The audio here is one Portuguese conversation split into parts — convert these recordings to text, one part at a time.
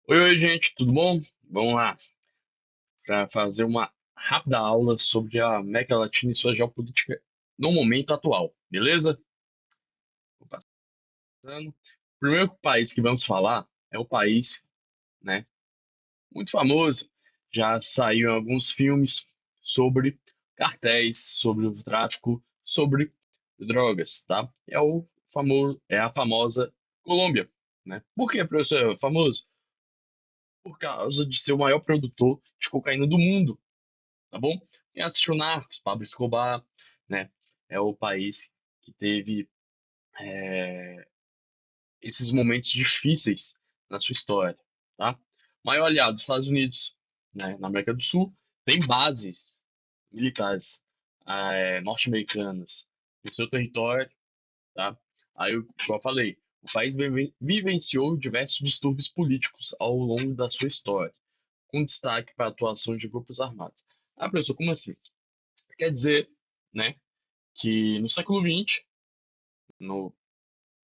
Oi, gente, tudo bom? Vamos lá para fazer uma rápida aula sobre a América Latina e sua geopolítica no momento atual, beleza? Vou passando. O primeiro país que vamos falar é o país, né, muito famoso, já saiu em alguns filmes sobre cartéis, sobre o tráfico, sobre drogas, tá? É a famosa Colômbia, né? Por que, professor, é famoso? Por causa de ser o maior produtor de cocaína do mundo, tá bom? Quem assistiu Narcos, Pablo Escobar, né? É o país que teve esses momentos difíceis na sua história, tá? Maior aliado dos Estados Unidos, né? Na América do Sul, tem bases militares norte-americanas no seu território, tá? Aí, como eu falei, o país vivenciou diversos distúrbios políticos ao longo da sua história, com destaque para a atuação de grupos armados. Ah, professor, como assim? Quer dizer, né, que no século XX, no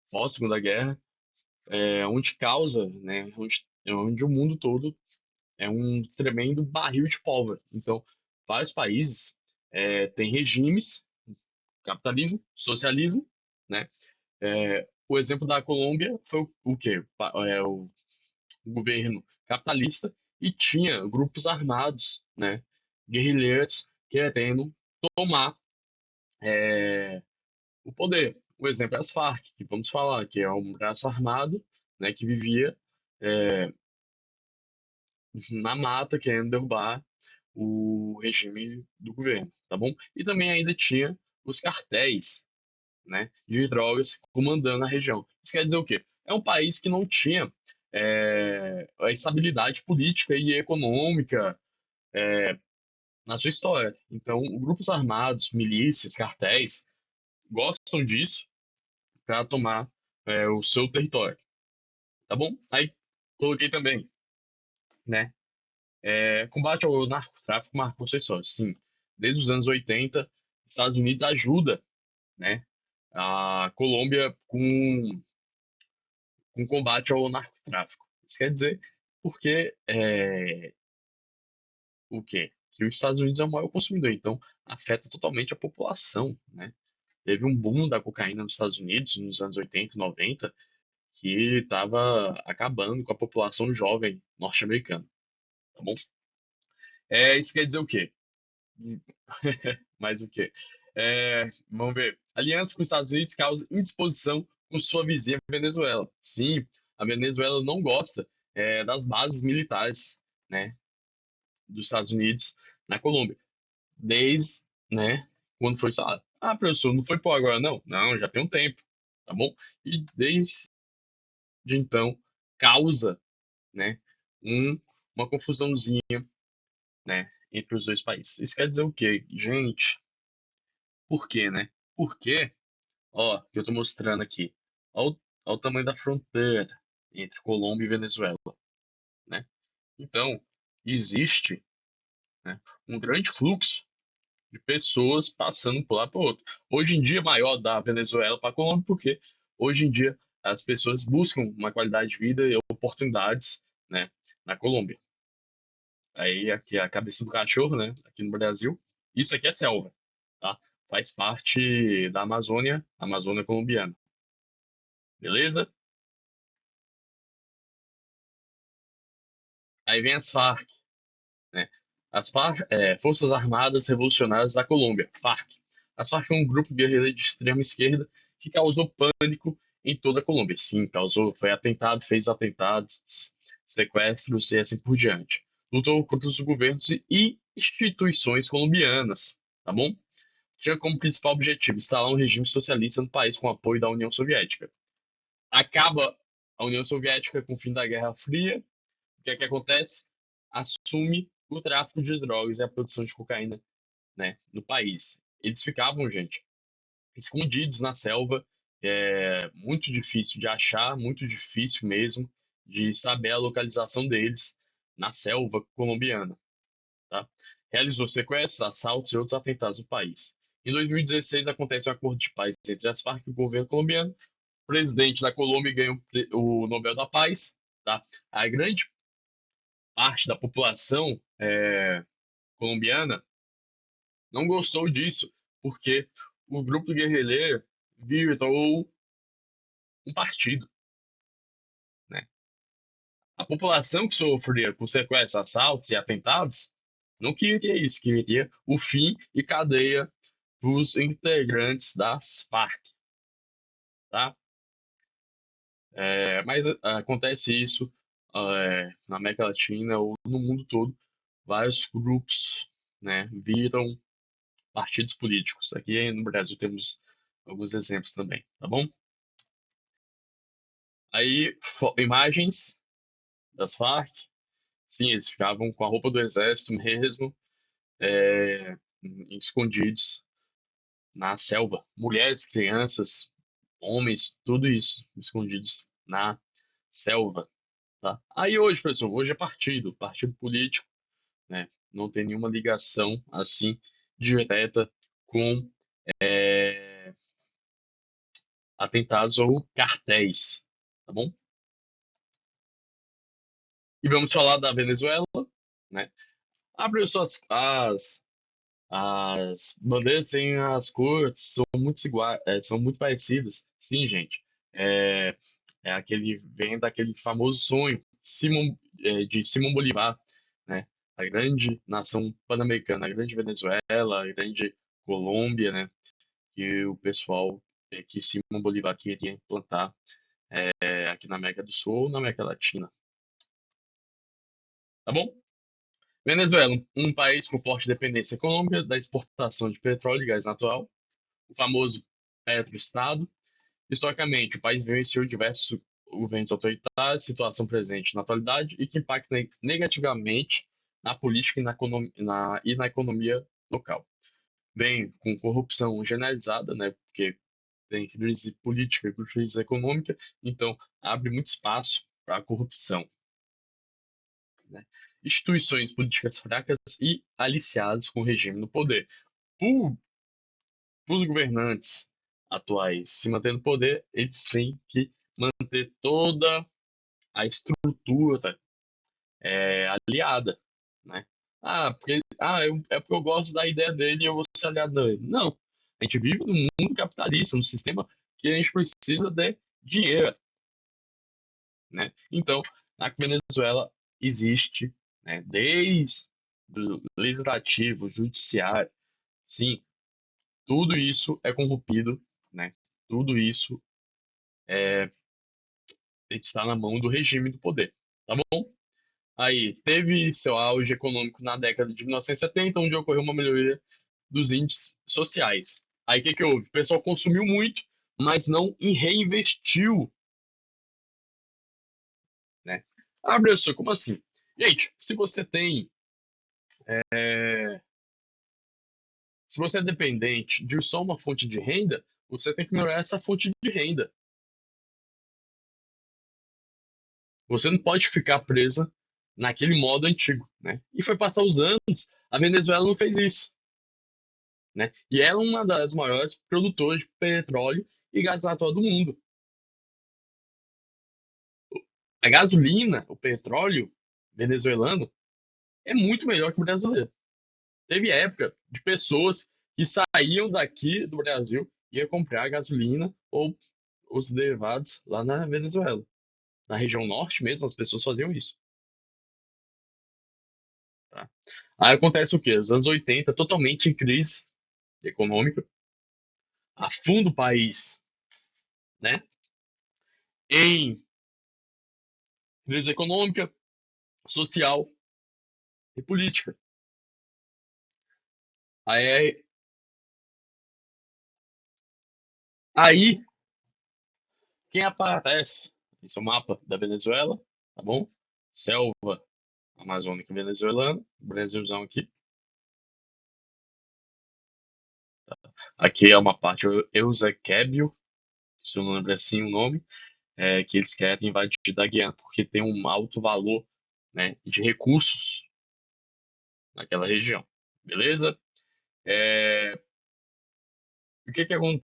pós-Segunda Guerra, onde causa, né, onde o mundo todo é um tremendo barril de pólvora. Então, vários países têm regimes, capitalismo, socialismo, né? O exemplo da Colômbia foi o quê? O governo capitalista e tinha grupos armados, né, guerrilheiros querendo tomar o poder. O exemplo é as Farc, que vamos falar, que é um braço armado, né, que vivia é, na mata querendo derrubar o regime do governo, tá bom? E também ainda tinha os cartéis, né, de drogas comandando a região. Isso quer dizer o quê? É um país que não tinha a estabilidade política e econômica na sua história. Então, grupos armados, milícias, cartéis gostam disso para tomar o seu território, tá bom? Aí coloquei também, né? Combate ao narcotráfico marcou sua história. Sim, desde os anos 80, Estados Unidos ajuda, né, a Colômbia com combate ao narcotráfico. Isso quer dizer porque o quê? Que os Estados Unidos é o maior consumidor, então afeta totalmente a população, né? Teve um boom da cocaína nos Estados Unidos nos anos 80 e 90 que estava acabando com a população jovem norte-americana, tá bom? Isso quer dizer o quê? Mais o quê? Vamos ver. Aliança com os Estados Unidos causa indisposição com sua vizinha Venezuela. Sim, a Venezuela não gosta das bases militares, né, dos Estados Unidos na Colômbia. Desde, né, quando foi instalado. Ah, professor, não foi por agora, não? Não, já tem um tempo, tá bom? E desde então causa, né, um, uma confusãozinha, né, entre os dois países. Isso quer dizer o quê? Gente, por quê, né? Porque, ó, que eu tô mostrando aqui, ó o tamanho da fronteira entre Colômbia e Venezuela, né? Então, existe, né, um grande fluxo de pessoas passando por lá para outro. Hoje em dia, é maior da Venezuela para a Colômbia, porque hoje em dia as pessoas buscam uma qualidade de vida e oportunidades, né, na Colômbia. Aí aqui é a cabeça do cachorro, né, aqui no Brasil. Isso aqui é selva, tá? Faz parte da Amazônia, Amazônia colombiana. Beleza? Aí vem as Farc, né? As Farc, Forças Armadas Revolucionárias da Colômbia, Farc. As Farc é um grupo guerrilheiro de extrema esquerda que causou pânico em toda a Colômbia. Sim, causou, foi atentado, fez atentados, sequestros e assim por diante. Lutou contra os governos e instituições colombianas, tá bom? Tinha como principal objetivo instalar um regime socialista no país com apoio da União Soviética. Acaba a União Soviética com o fim da Guerra Fria. O que é que acontece? Assume o tráfico de drogas e a produção de cocaína, né, no país. Eles ficavam, gente, escondidos na selva, muito difícil de achar, muito difícil mesmo de saber a localização deles na selva colombiana, tá? Realizou sequestros, assaltos e outros atentados no país. Em 2016 acontece um acordo de paz entre as Farc e o governo colombiano. O presidente da Colômbia ganhou o Nobel da Paz, tá? A grande parte da população colombiana não gostou disso, porque o grupo guerrilheiro virou um partido, né? A população que sofria com sequestros, assaltos e atentados não queria isso, queria o fim e cadeia dos integrantes das Farc, tá? Mas acontece isso na América Latina ou no mundo todo, vários grupos, né, viram partidos políticos. Aqui no Brasil temos alguns exemplos também, tá bom? Aí, imagens das Farc, sim, eles ficavam com a roupa do exército mesmo, escondidos na selva. Mulheres, crianças, homens, tudo isso escondidos na selva, tá? Aí hoje, professor, hoje é partido político, né? Não tem nenhuma ligação assim direta com é, atentados ou cartéis, tá bom? E vamos falar da Venezuela, né? Abre as bandeiras têm as cores, são muito iguais, são muito parecidas. Sim, gente. É, vem daquele famoso sonho de Simão Bolívar, né? A grande nação pan-americana, a grande Venezuela, a grande Colômbia, né? Que o pessoal que Simão Bolívar queria implantar aqui na América do Sul ou na América Latina, tá bom? Venezuela, um país com forte dependência econômica da exportação de petróleo e gás natural, o famoso petroestado. Historicamente, o país vivenciou diversos governos autoritários, situação presente na atualidade e que impacta negativamente na política e na economia local. Bem, com corrupção generalizada, né, porque tem crise política e crise econômica, então abre muito espaço para a corrupção, né? Instituições políticas fracas e aliciadas com o regime no poder. Por os governantes atuais se manter no poder, eles têm que manter toda a estrutura aliada, né? É porque eu gosto da ideia dele e eu vou ser aliado dele. Não, a gente vive num mundo capitalista, num sistema que a gente precisa de dinheiro, né? Então, na Venezuela existe, né, desde o legislativo, judiciário, sim, tudo isso é corrompido, né? Tudo isso está na mão do regime do poder, tá bom? Aí, teve seu auge econômico na década de 1970, onde ocorreu uma melhoria dos índices sociais. Aí, o que que houve? O pessoal consumiu muito, mas não reinvestiu, né? Ah, professor, como assim? Gente, se você é dependente de só uma fonte de renda, você tem que melhorar essa fonte de renda. Você não pode ficar presa naquele modo antigo, né? E foi passar os anos, a Venezuela não fez isso, né? E é uma das maiores produtoras de petróleo e gás natural do mundo. A gasolina, o petróleo venezuelano é muito melhor que o brasileiro. Teve época de pessoas que saíam daqui do Brasil e iam comprar gasolina ou os derivados lá na Venezuela. Na região norte mesmo, as pessoas faziam isso. Tá? Aí acontece o quê? Os anos 80, totalmente em crise econômica, afunda o país, né? Em crise econômica, social e política. Aí, aí quem aparece? Esse é o mapa da Venezuela, tá bom? Selva amazônica venezuelana, Brasilzão aqui. Aqui é uma parte Eusébio, se eu não lembro assim o nome, que eles querem invadir da Guiana, porque tem um alto valor, né, de recursos naquela região. Beleza? O que que acontece?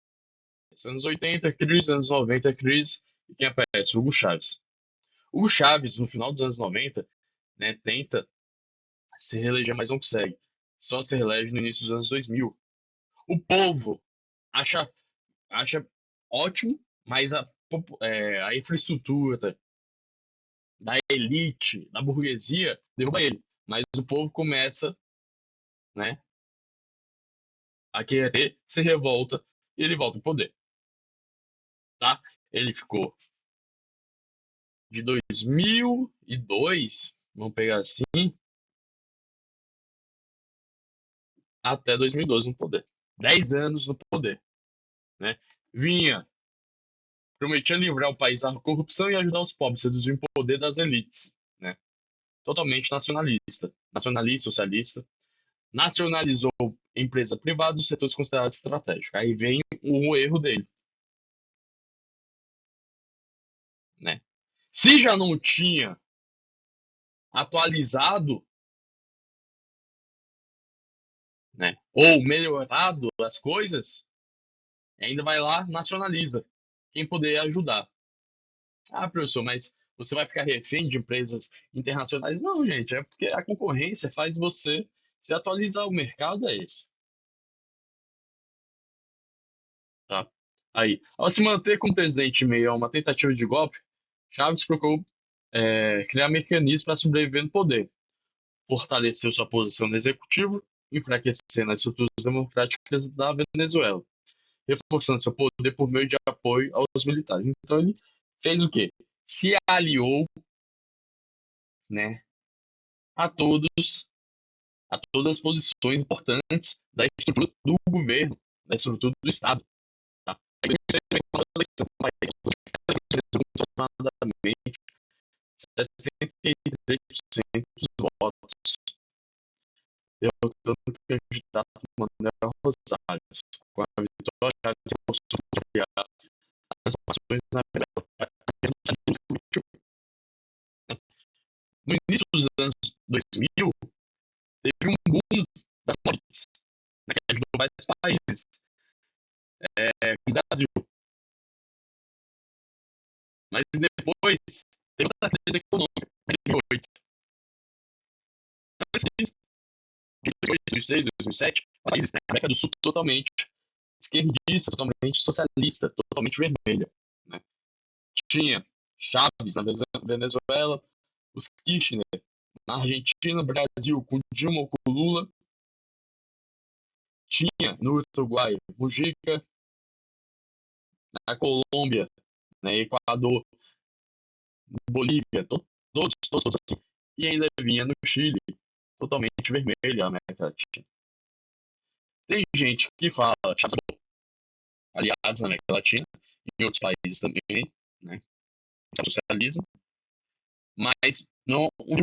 Anos 80, crise, anos 90, crise, e quem aparece? Hugo Chávez. Hugo Chávez, no final dos anos 90, né, tenta se reeleger, mas não consegue. Só se reelege no início dos anos 2000. O povo acha, acha ótimo, mas a infraestrutura da elite, da burguesia, derruba ele. Mas o povo começa, né, a querer, se revolta e ele volta ao poder, tá? Ele ficou de 2002, vamos pegar assim, até 2012 no poder. 10 anos no poder, né? Vinha, prometia livrar o país da corrupção e ajudar os pobres, reduzir o poder das elites, né? Totalmente nacionalista, nacionalista, socialista. Nacionalizou empresa privada dos setores considerados estratégicos. Aí vem o erro dele, né? Se já não tinha atualizado, né, ou melhorado as coisas, ainda vai lá, nacionaliza. Quem poderia ajudar? Ah, professor, mas você vai ficar refém de empresas internacionais? Não, gente, é porque a concorrência faz você se atualizar. O mercado é esse, tá? Aí, ao se manter como presidente em meio a uma tentativa de golpe, Chaves procurou criar mecanismos para sobreviver no poder, fortaleceu sua posição no executivo, enfraquecendo as estruturas democráticas da Venezuela, reforçando seu poder por meio de apoio aos militares. Então ele fez o quê? Se aliou, né, a todos, a todas as posições importantes da estrutura do governo, da estrutura do Estado. Tá? Aproximadamente 63% dos votos, derrotando o candidato Manuel Rosales, com a vitória de Bolsonaro as transformações na Venezuela. No início dos anos 2000, teve um boom das commodities, né, que ajudou vários países, como o Brasil. Mas depois teve outra crise econômica, em 2008. Mas de 2006, 2007, os países, né, a América do Sul totalmente esquerdista, totalmente socialista, totalmente vermelha. Né? Tinha Chaves na Venezuela, os Kirchner na Argentina, Brasil com Dilma ou com Lula. Tinha no Uruguai Mujica, na Colômbia, né, Equador, Bolívia, todos assim. E ainda vinha no Chile, totalmente vermelho, a América Latina. Tem gente que fala Chaves, aliados na América Latina, em outros países também, né, socialismo, mas não o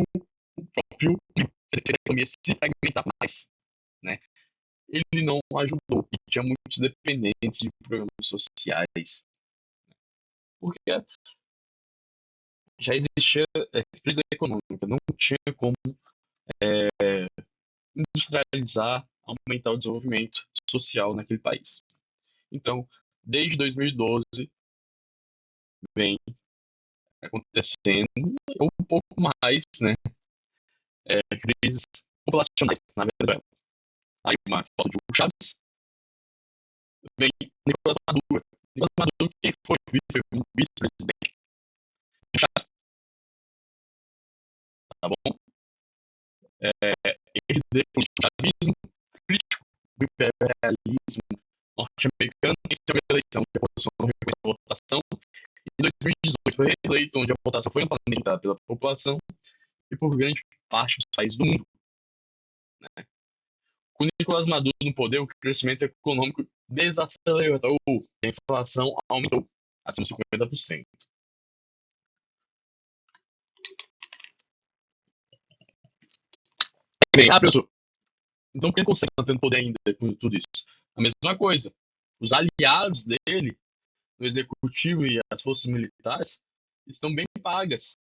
próprio fez a economia se fragmentar mais, né? Ele não ajudou e tinha muitos dependentes de programas sociais, porque já existia crise econômica, não tinha como industrializar, aumentar o desenvolvimento social naquele país. Então, desde 2012 vem acontecendo um pouco mais, né, crises populacionais na Venezuela. Aí uma foto de Hugo Chávez, vem Nicolás Maduro. Nicolás Maduro, quem foi o vice-presidente de Chávez, tá bom? Herdeiro político chavismo, crítico do imperialismo norte-americano, venceu a eleição que a oposição não reconheceu a votação. Em 2018 foi reeleito, onde a votação foi amplamente pela população e por grande parte dos países do mundo. Né? Com Nicolás Maduro no poder, o crescimento econômico desacelerou, a inflação aumentou acima de 50%. Bem, professor, então quem consegue manter no poder ainda com tudo isso? A mesma coisa. Os aliados dele, o executivo e as forças militares, estão bem pagas.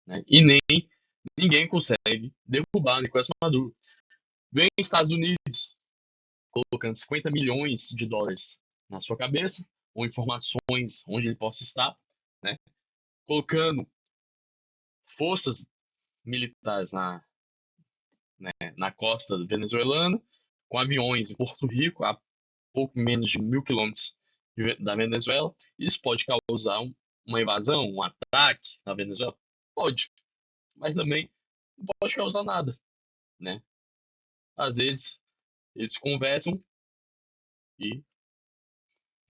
Né? E nem ninguém consegue derrubar Nicolás Maduro. Vem Estados Unidos colocando 50 milhões de dólares na sua cabeça, ou informações onde ele possa estar, né? Colocando forças militares na costa venezuelana, com aviões em Porto Rico, a pouco menos de 1.000 quilômetros da Venezuela. Isso pode causar uma invasão, um ataque na Venezuela? Pode, mas também não pode causar nada, né? Às vezes eles conversam e,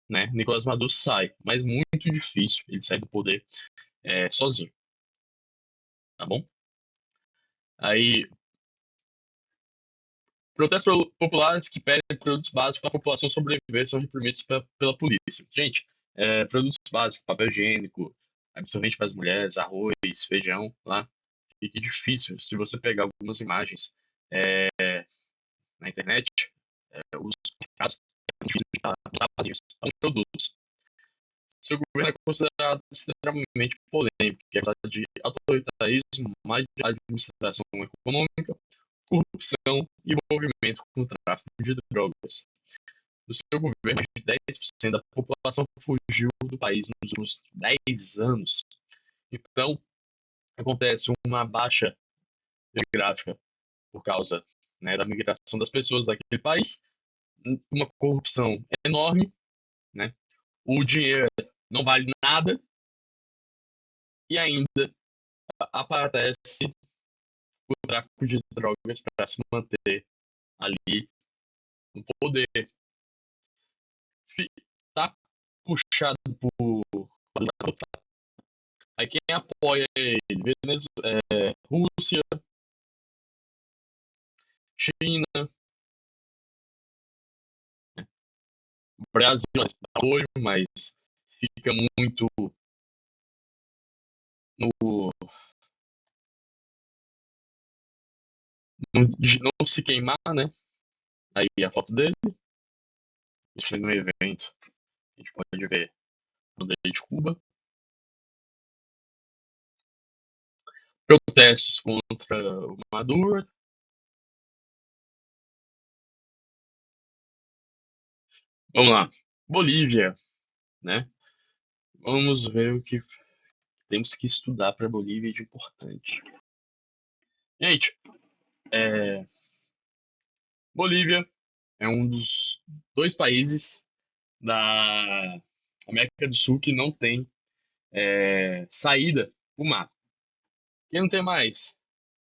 né, Nicolás Maduro sai, mas muito difícil ele sair do poder sozinho, tá bom? Aí, protestos populares que pedem produtos básicos para a população sobreviver são reprimidos pela polícia. Gente, produtos básicos, papel higiênico, absorvente para as mulheres, arroz, feijão, lá. E que difícil, se você pegar algumas imagens é, na internet, os mercados estão vazios, são produtos. Seu governo é considerado extremamente polêmico, que é acusado de autoritarismo, má administração econômica, corrupção e envolvimento com o tráfico de drogas. No seu governo, mais de 10% da população fugiu do país nos últimos 10 anos. Então, acontece uma baixa demográfica por causa, né, da migração das pessoas daquele país, uma corrupção enorme, né? O dinheiro não vale nada e ainda aparece o tráfico de drogas para se manter ali no poder. Tá puxado por. Aí quem apoia ele? Rússia, China, Brasil, apoio, mas fica muito no. De não se queimar, né? Aí a foto dele, isso foi no evento, a gente pode ver no Day de Cuba. Protestos contra o Maduro. Vamos lá. Bolívia, né? Vamos ver o que temos que estudar para a Bolívia de importante. Gente, Bolívia é um dos dois países da América do Sul que não tem saída para o mar. Quem não tem mais?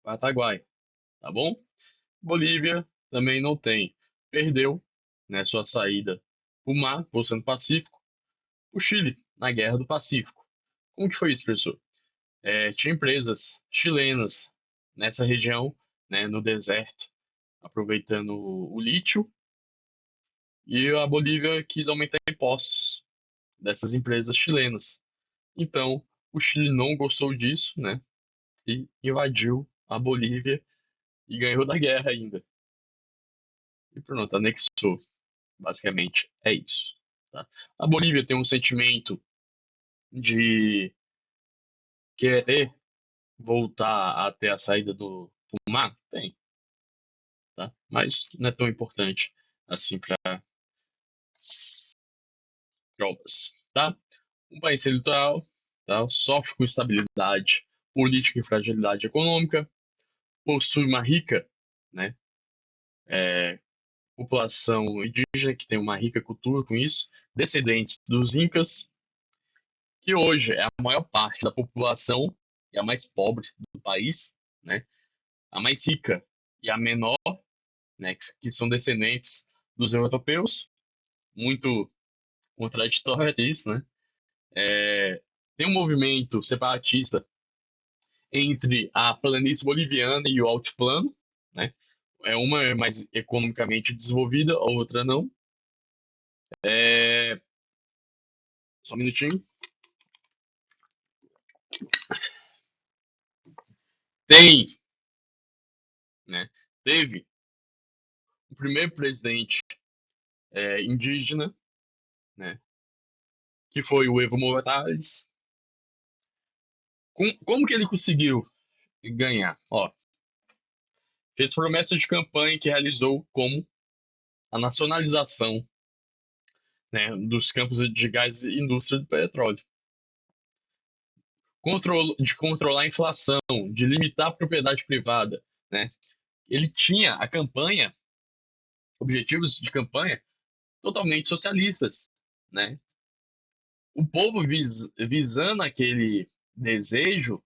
Paraguai, tá bom? Bolívia também não tem. Perdeu, né, sua saída para o mar, o Oceano Pacífico, o Chile, na Guerra do Pacífico. Como que foi isso, professor? Tinha empresas chilenas nessa região, né, no deserto, aproveitando o lítio, e a Bolívia quis aumentar impostos dessas empresas chilenas. Então, o Chile não gostou disso, né, e invadiu a Bolívia e ganhou da guerra ainda. E pronto, anexou. Basicamente é isso. Tá? A Bolívia tem um sentimento de querer voltar até a saída do mar? Tem, tá? Mas não é tão importante assim para provas, tá? Um país sem litoral, tá? Sofre com instabilidade política e fragilidade econômica, possui uma rica, né, população indígena que tem uma rica cultura com isso, descendentes dos incas, que hoje é a maior parte da população e a mais pobre do país, né? A mais rica e a menor, né, que são descendentes dos europeus, muito contraditório isso, né? Tem um movimento separatista entre a planície boliviana e o altiplano, né? Uma é mais economicamente desenvolvida, a outra não. É... Só um minutinho. Tem, né? Teve o primeiro presidente indígena, né? Que foi o Evo Morales. Como que ele conseguiu ganhar? Ó, fez promessa de campanha que realizou como a nacionalização, né, dos campos de gás e indústria do petróleo. de controlar a inflação, de limitar a propriedade privada, né? Ele tinha a campanha, objetivos de campanha totalmente socialistas, né? O povo visando aquele desejo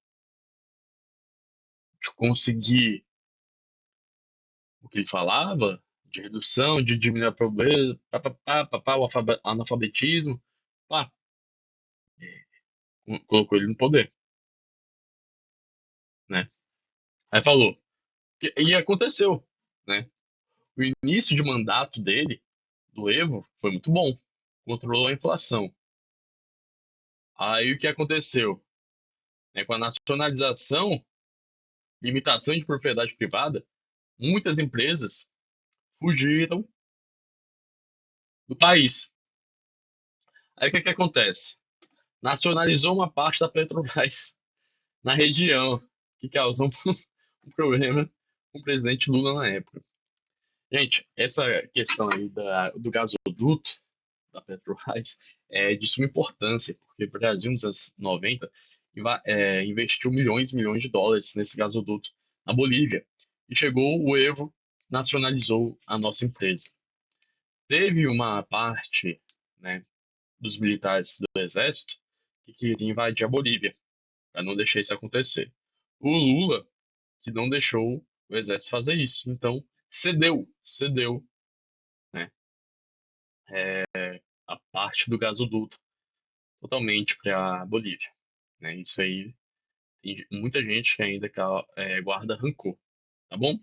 de conseguir o que ele falava, de redução, de diminuir a pobreza, o analfabetismo, pá, colocou ele no poder, né? Aí falou, e aconteceu, né? O início de mandato dele, do Evo, foi muito bom, controlou a inflação. Aí o que aconteceu? Com a nacionalização, limitação de propriedade privada, muitas empresas fugiram do país. Aí o que acontece? Nacionalizou uma parte da Petrobras na região, que causou um problema com o presidente Lula na época. Gente, essa questão aí do gasoduto da Petrobras é de suma importância, porque o Brasil nos anos 90 investiu milhões e milhões de dólares nesse gasoduto na Bolívia. E chegou o Evo, nacionalizou a nossa empresa. Teve uma parte, né, dos militares do exército que queria invadir a Bolívia, para não deixar isso acontecer. O Lula que não deixou o exército fazer isso. Então, cedeu, né, a parte do gasoduto totalmente para a Bolívia. Né? Isso aí tem muita gente que ainda guarda rancor, tá bom?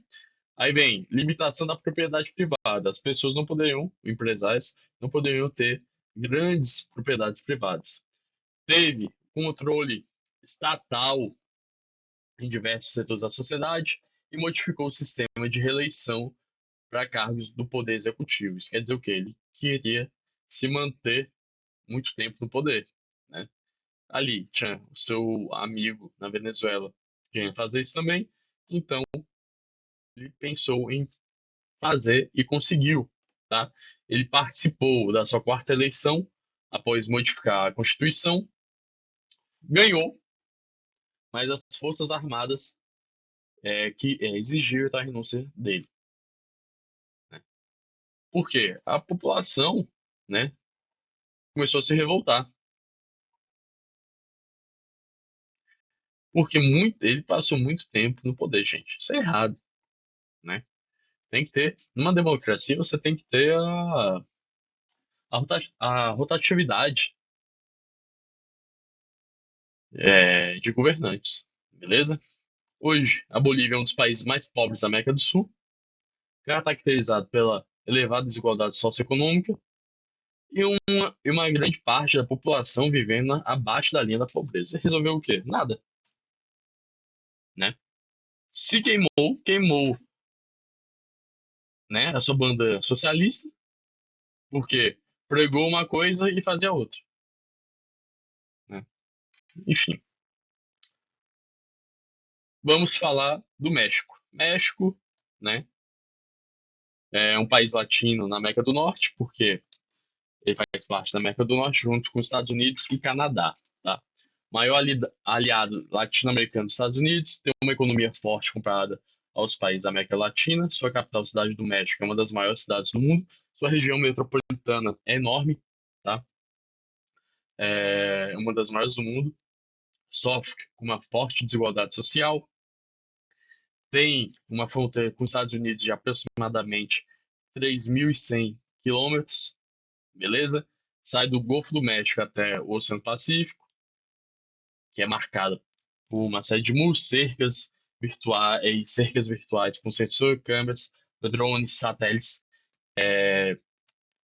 Aí vem limitação da propriedade privada. As pessoas não poderiam, empresários, não poderiam ter grandes propriedades privadas. Teve controle estatal em diversos setores da sociedade e modificou o sistema de reeleição para cargos do poder executivo. Isso quer dizer o quê? Ele queria se manter muito tempo no poder, né? Ali tinha o seu amigo na Venezuela querendo fazer isso também, então ele pensou em fazer e conseguiu, tá? Ele participou da sua quarta eleição após modificar a Constituição, ganhou, mas as Forças Armadas exigiram a renúncia dele. Né? Por quê? A população, né, começou a se revoltar. Porque ele passou muito tempo no poder, gente. Isso é errado, né? Tem que ter, numa democracia, você tem que ter a rotatividade de governantes, beleza? Hoje, a Bolívia é um dos países mais pobres da América do Sul, caracterizado pela elevada desigualdade socioeconômica e uma grande parte da população vivendo abaixo da linha da pobreza. Resolveu o quê? Nada, né? Se queimou, né, a sua banda socialista, porque pregou uma coisa e fazia outra, né? Enfim, vamos falar do México. México, né, é um país latino na América do Norte, porque ele faz parte da América do Norte junto com os Estados Unidos e Canadá, tá? Maior aliado latino-americano dos Estados Unidos, tem uma economia forte comparada aos países da América Latina. Sua capital, Cidade do México, é uma das maiores cidades do mundo. Sua região metropolitana é enorme, tá? É uma das maiores do mundo. Sofre com uma forte desigualdade social, tem uma fronteira com os Estados Unidos de aproximadamente 3.100 quilômetros, beleza? Sai do Golfo do México até o Oceano Pacífico, que é marcada por uma série de muros, cercas virtuais com sensor, câmeras, drones, satélites,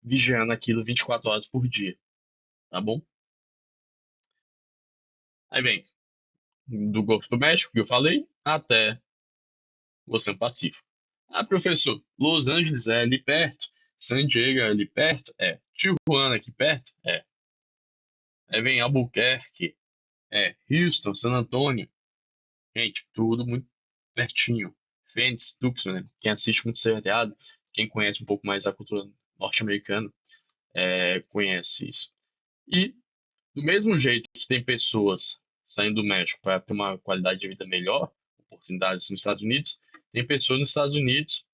vigiando aquilo 24 horas por dia, tá bom? Aí vem do Golfo do México, que eu falei, até o Oceano Pacífico. Ah, professor, Los Angeles é ali perto, San Diego é ali perto? É. Tijuana aqui perto? É. Aí vem Albuquerque, Houston, San Antonio. Gente, tudo muito pertinho. Phoenix, Tucson, né? Quem assiste muito seriado, quem conhece um pouco mais a cultura norte-americana, conhece isso. E do mesmo jeito que tem pessoas saindo do México para ter uma qualidade de vida melhor, oportunidades nos Estados Unidos, tem pessoas nos Estados Unidos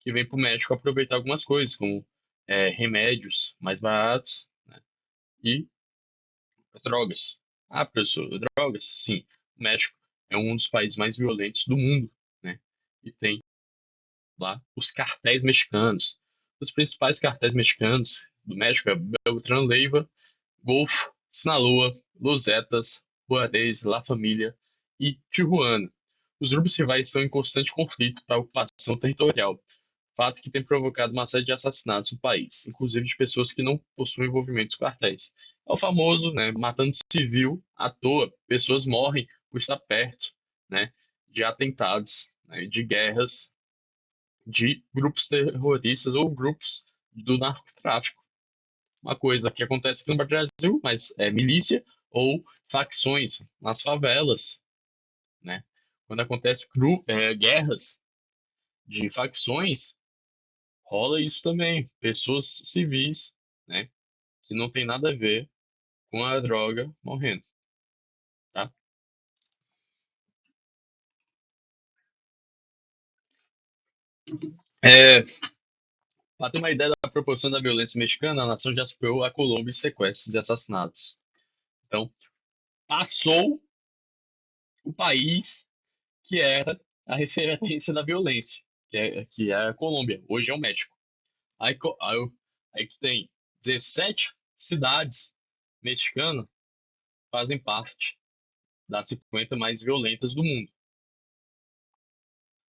que vêm para o México aproveitar algumas coisas, como remédios mais baratos, né, e drogas. Ah, professor, drogas? Sim, o México é um dos países mais violentos do mundo, né? E tem lá os cartéis mexicanos. Os principais cartéis mexicanos do México é Beltrán Leiva, Golfo, Sinaloa, Los Zetas, Juarez, La Família e Tijuana. Os grupos rivais estão em constante conflito para a ocupação territorial, fato que tem provocado uma série de assassinatos no país, inclusive de pessoas que não possuem envolvimentos com cartéis. É o famoso, né, matando civil à toa. Pessoas morrem por estar perto, né, de atentados, né, de guerras, de grupos terroristas ou grupos do narcotráfico. Uma coisa que acontece aqui no Brasil, mas é milícia ou facções nas favelas, né? Quando acontece guerras de facções, rola isso também. Pessoas civis, né? Que não tem nada a ver com a droga morrendo, tá? É, para ter uma ideia da proporção da violência mexicana, a nação já superou a Colômbia em sequestros de assassinatos. Então, passou o país que era a referência da violência, que é a Colômbia. Hoje é o México. Aí que tem 17 cidades mexicanas fazem parte das 50 mais violentas do mundo.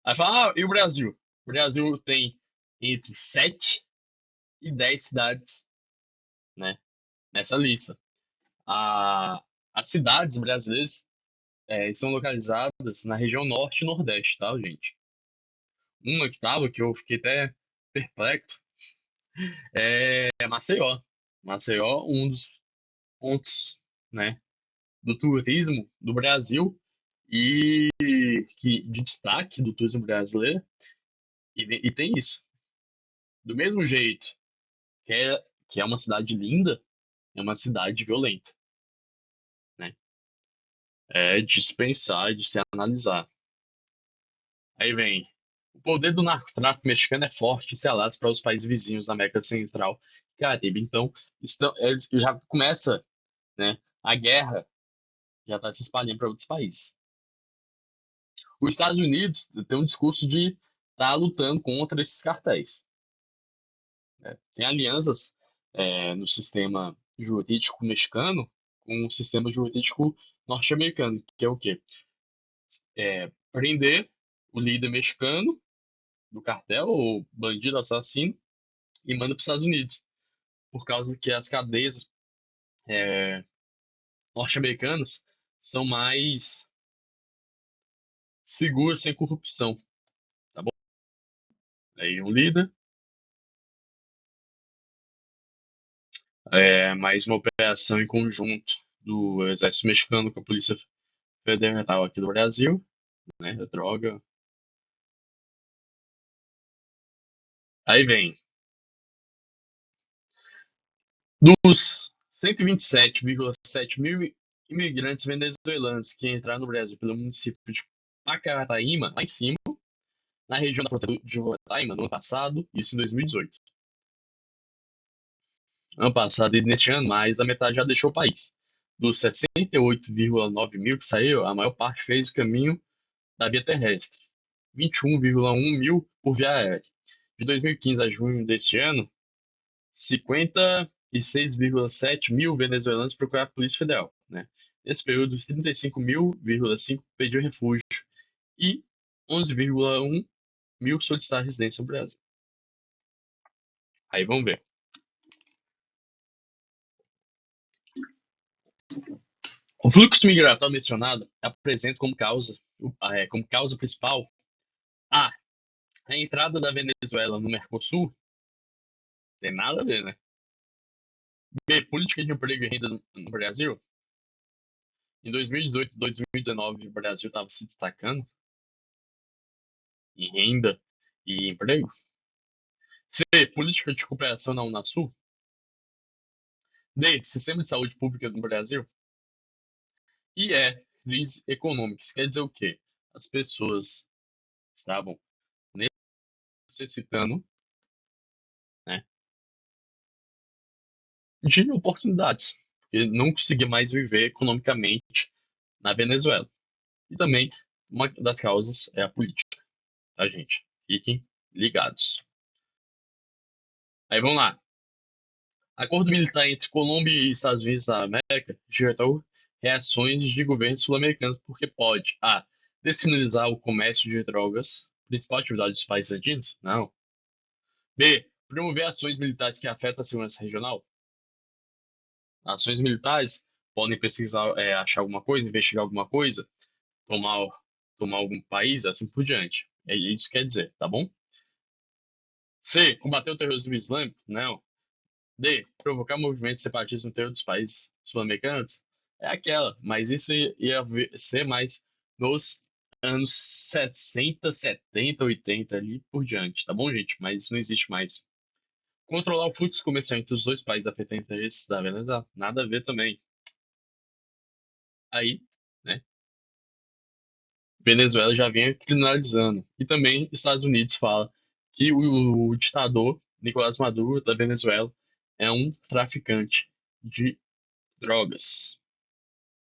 Aí fala, e o Brasil? O Brasil tem entre 7 e 10 cidades, né, nessa lista. A, as cidades brasileiras são localizadas na região norte e nordeste, tá, gente? Uma que eu fiquei até perplexo, é Maceió. Maceió, um dos pontos, né, do turismo do Brasil e que de destaque do turismo brasileiro. E tem isso. Do mesmo jeito que é uma cidade linda, é uma cidade violenta, né? É de se pensar, de se analisar. Aí vem. O poder do narcotráfico mexicano é forte e se alastra para os países vizinhos da América Central e Caribe. Então, eles já começa, né? A guerra já está se espalhando para outros países. Os Estados Unidos tem um discurso de estar lutando contra esses cartéis, né? Tem alianças no sistema jurídico mexicano com o sistema jurídico norte-americano, que é o quê? Prender o líder mexicano do cartel, ou bandido assassino, e manda para os Estados Unidos, por causa que as cadeias norte-americanas são mais seguras sem corrupção, tá bom? Aí um líder, mais uma operação em conjunto do Exército Mexicano com a Polícia Federal aqui do Brasil, né? Droga. Aí vem, dos 127,7 mil imigrantes venezuelanos que entraram no Brasil pelo município de Pacaraíma, lá em cima, na região da fronteira de Roraima, no ano passado, isso em 2018. Ano passado e neste ano, mais da metade já deixou o país. Dos 68,9 mil que saíram, a maior parte fez o caminho da via terrestre, 21,1 mil por via aérea. De 2015 a junho deste ano, 56,7 mil venezuelanos procuraram a Polícia Federal, né? Nesse período, 35,5 mil pediu refúgio e 11,1 mil solicitaram residência no Brasil. Aí vamos ver. O fluxo migratório mencionado apresenta como causa principal A. A entrada da Venezuela no Mercosul. Tem nada a ver, né? B. Política de emprego e renda no Brasil. Em 2018 e 2019, o Brasil estava se destacando em renda e emprego. C. Política de cooperação na Unasul. D. Sistema de saúde pública no Brasil. E é crise econômica. Isso quer dizer o quê? As pessoas estavam necessitando, né, de oportunidades, porque não conseguia mais viver economicamente na Venezuela. E também uma das causas é a política, tá, gente? Fiquem ligados. Aí vamos lá. Acordo militar entre Colômbia e Estados Unidos da América gerou reações de governos sul-americanos porque pode A. Descriminalizar o comércio de drogas, principal atividade dos países andinos? Não. B. Promover ações militares que afetam a segurança regional? Ações militares podem pesquisar, achar alguma coisa, investigar alguma coisa, tomar, tomar algum país, assim por diante. É isso que quer dizer, tá bom? C. Combater o terrorismo islâmico? Não. D. Provocar movimentos separatistas no interior dos países sul-americanos? É aquela, mas isso ser mais nos anos 60, 70, 80 ali por diante, tá bom, gente? Mas isso não existe mais. Controlar o fluxo comercial entre os dois países afetando interesses da Venezuela? Nada a ver também. Aí, né? Venezuela já vem criminalizando. E também Estados Unidos fala que o ditador Nicolás Maduro da Venezuela é um traficante de drogas.